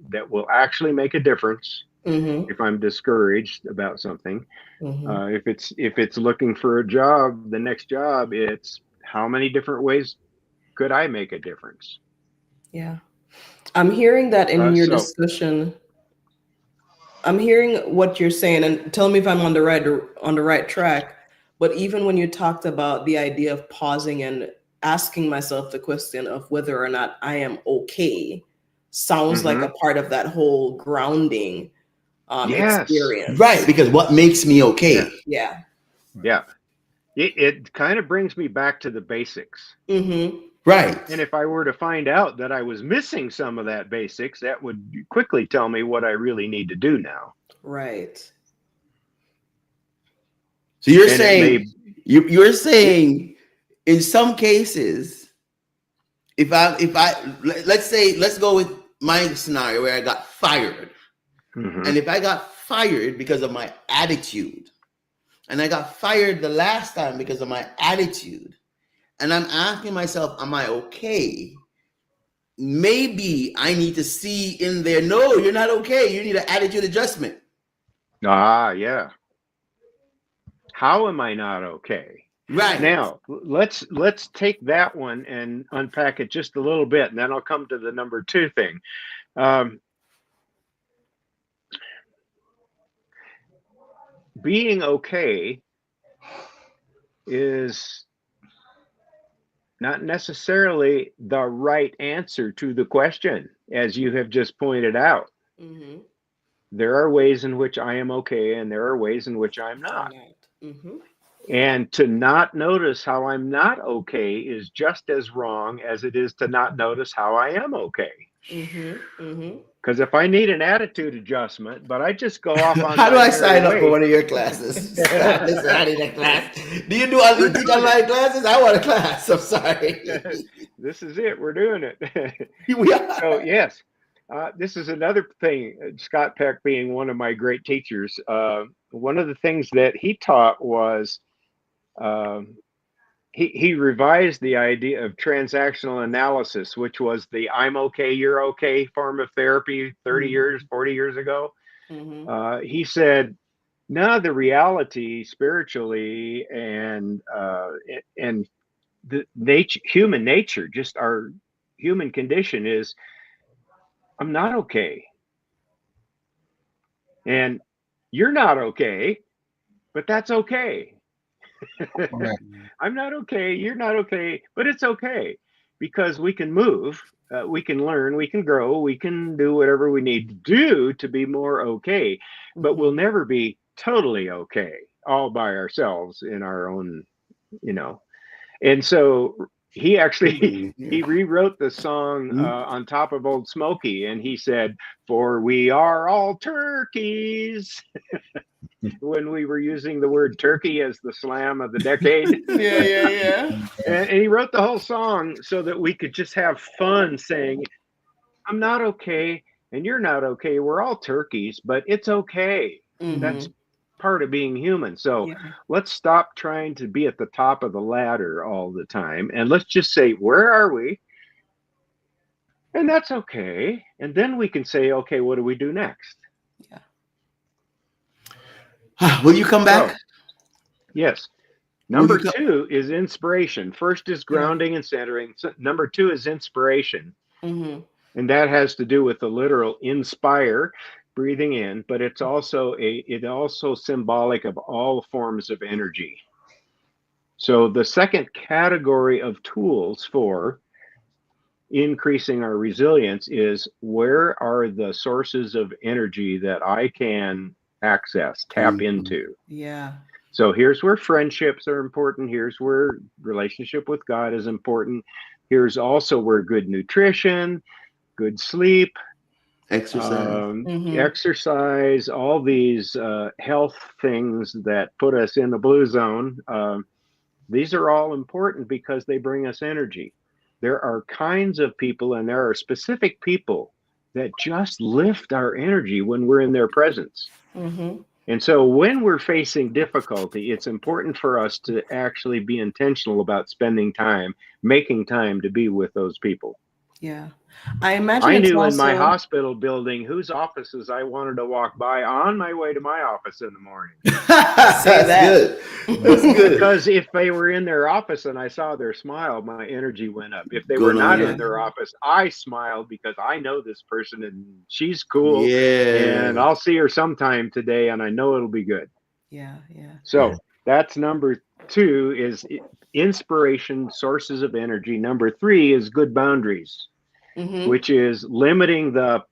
actually make a difference Mm-hmm. if I'm discouraged about something? Mm-hmm. If it's looking for a job, the next job, it's how many different ways could I make a difference? Yeah. I'm hearing that in your So discussion. I'm hearing what you're saying, and tell me if I'm on the right track. But even when you talked about the idea of pausing and asking myself the question of whether or not I am okay, sounds like mhm. a part of that whole grounding Yes, Right, experience. because what makes me okay? Yeah. yeah. It kind of brings me back to the basics. Mm-hmm. Right. And if I were to find out that I was missing some of that basics, that would quickly tell me what I really need to do now. Right. So you're And it saying may, you're saying in some cases, if let's go with my scenario where I got fired. mhm. And if I got fired because of my attitude, and I got fired the last time because of my attitude, and I'm asking myself, am I okay? Maybe I need to see in there, no, you're not okay. You need an attitude adjustment. Yeah. How am I not okay? Right. Now, let's take that one and unpack it just a little bit, and then I'll come to the number 2 thing. Being okay is not necessarily the right answer to the question, as you have just pointed out. Mm-hmm. There are ways in which I am okay, and there are ways in which I'm I'm not. not. Mm-hmm. And to not notice how I'm not okay is just as wrong as it is to not notice how I am okay. Mm-hmm. Mm-hmm. Because if I need an attitude adjustment, but I just go off on How do my I merry sign up for way, one of your classes? Listen, I need a class. Do you teach doing online classes? I want a class. I'm sorry. this is it. We're doing it. We are. So yes, this is another thing. Scott Peck being one of my great teachers, one of the things that he taught was um, he revised the idea of transactional analysis, which was the "I'm okay, you're okay" form of therapy 30 years, 40 years ago. Mm-hmm. He said, "No, the reality spiritually and the nature, human nature, just our human condition is I'm not okay, and you're not okay, but that's okay." Right. I'm not okay, you're not okay, but it's okay because we can move, we can learn, we can grow, we can do whatever we need to do to be more okay, but we'll Mm-hmm. never be totally okay all by ourselves in our own, you know. And so he actually Yeah. he rewrote the song on top of Old Smoky, and he said, "For we are all turkeys," when we were using the word turkey as the slam of the decade. Yeah. And he wrote the whole song so that we could just have fun saying, "I'm not okay, and you're not okay. We're all turkeys, but it's okay." That's part of being human. So Yeah. let's stop trying to be at the top of the ladder all the time, and let's just say, where are we? And that's okay. And then we can say, okay, what do we do next? Will you come back? So, yes. Will Number you come? 2 is inspiration. First is grounding and centering. Number 2 is inspiration. Mm-hmm. And that has to do with the literal inspire, breathing in, but it's also symbolic of all forms of energy. So the second category of tools for increasing our resilience is, where are the sources of energy that I can access, tap into? Yeah. So here's where friendships are important. Here's where relationship with God is important. Here's also where good nutrition, good sleep, Exercise. exercise, all these health things that put us in the blue zone. These are all important because they bring us energy. There are kinds of people, and there are specific people that just lift our energy when we're in their presence. And so when we're facing difficulty, it's important for us to actually be intentional about spending time, making time to be with those people. Yeah. I imagine I it's knew in my also hospital building whose offices I wanted to walk by on my way to my office in the morning. That's that. good. That's good. Because if they were in their office and I saw their smile, my energy went up. If they were Going not on, in their office, I smiled because I know this person and she's cool. Yeah. And I'll see her sometime today and I know it'll be good. Yeah. So that's number 2 is inspiration, sources of energy. Number 3 is good boundaries, which is limiting the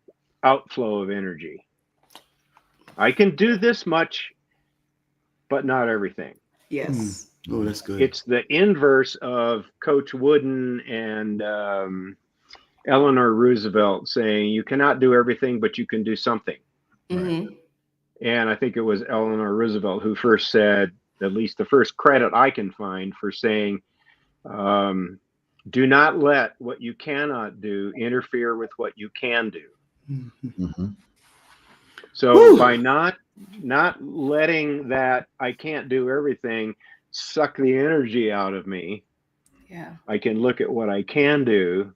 outflow of energy. I can do this much, but not everything. Yes. Oh, that's good. It's the inverse of Coach Wooden and Eleanor Roosevelt saying, you cannot do everything, but you can do something. And I think it was Eleanor Roosevelt who first said, at least the first credit I can find for saying, do not let what you cannot do interfere with what you can do. So by not letting that I can't do everything suck the energy out of me, I can look at what I can do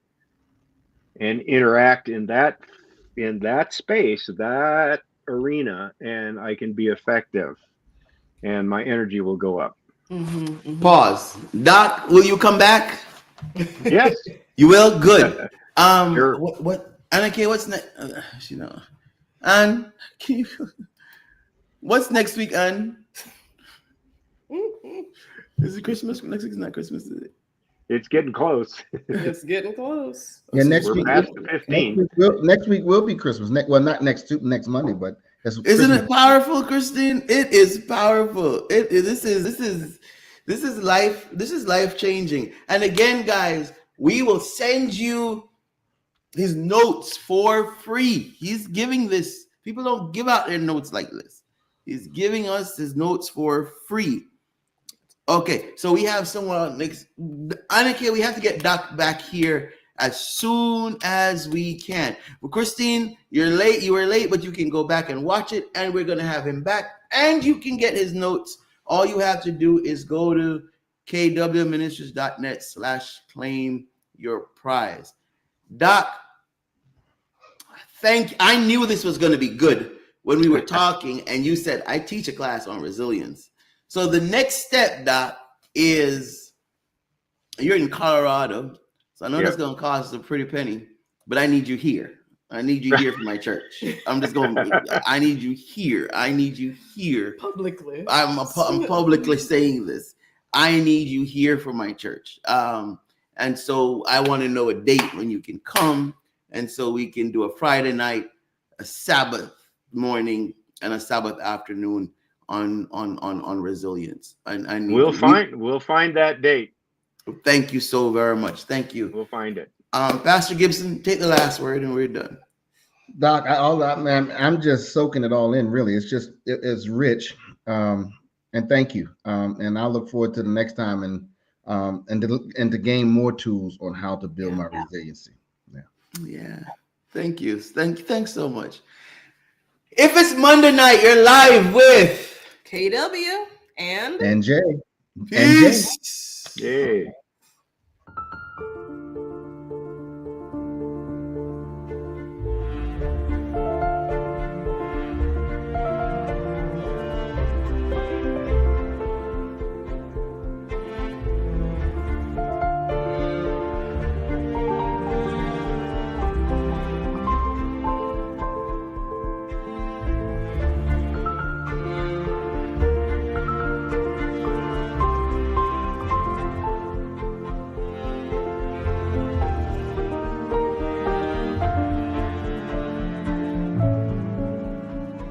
and interact in that space, that arena, and I can be effective and my energy will go up. Pause. Doc, will you come back? Yes. You will? Good. Sure. What Anna, what's next? Ann, can you what's next week, Ann? Is it Christmas? Next week's not Christmas, is it? It's getting close. It's getting close. Yeah, next We're week. past the 15th. Next week will be Christmas. Not next Monday, but isn't Christmas. it powerful, Christine? It is powerful. This is life. This is life changing. And again, guys, we will send you his notes for free. He's giving this. People don't give out their notes like this. He's giving us his notes for free. Okay, so we have someone next. Annika, we have to get Doc back here as soon as we can. Well, Christine, you're late. You were late, but you can go back and watch it, and we're gonna have him back, and you can get his notes. All you have to do is go to kwministries.net/claim your prize. Doc, I knew this was going to be good when we were talking, and you said, I teach a class on resilience. So the next step, Doc, is you're in Colorado. So I know that's going to cost a pretty penny, but I need you here. I need you here for my church. I need you here. I need you here. Publicly. I'm publicly saying this. I need you here for my church. And so I want to know a date when you can come. And so we can do a Friday night, a Sabbath morning, and a Sabbath afternoon on resilience. We'll find that date. Thank you so very much. Thank you. We'll find it. Pastor Gibson, take the last word and we're done. Doc, I'm just soaking it all in. Really, it's rich, and thank you. And I look forward to the next time and to gain more tools on how to build my resiliency. Yeah. Thank you. Thanks so much. If it's Monday night, you're live with KW and Jay. Peace. Yay.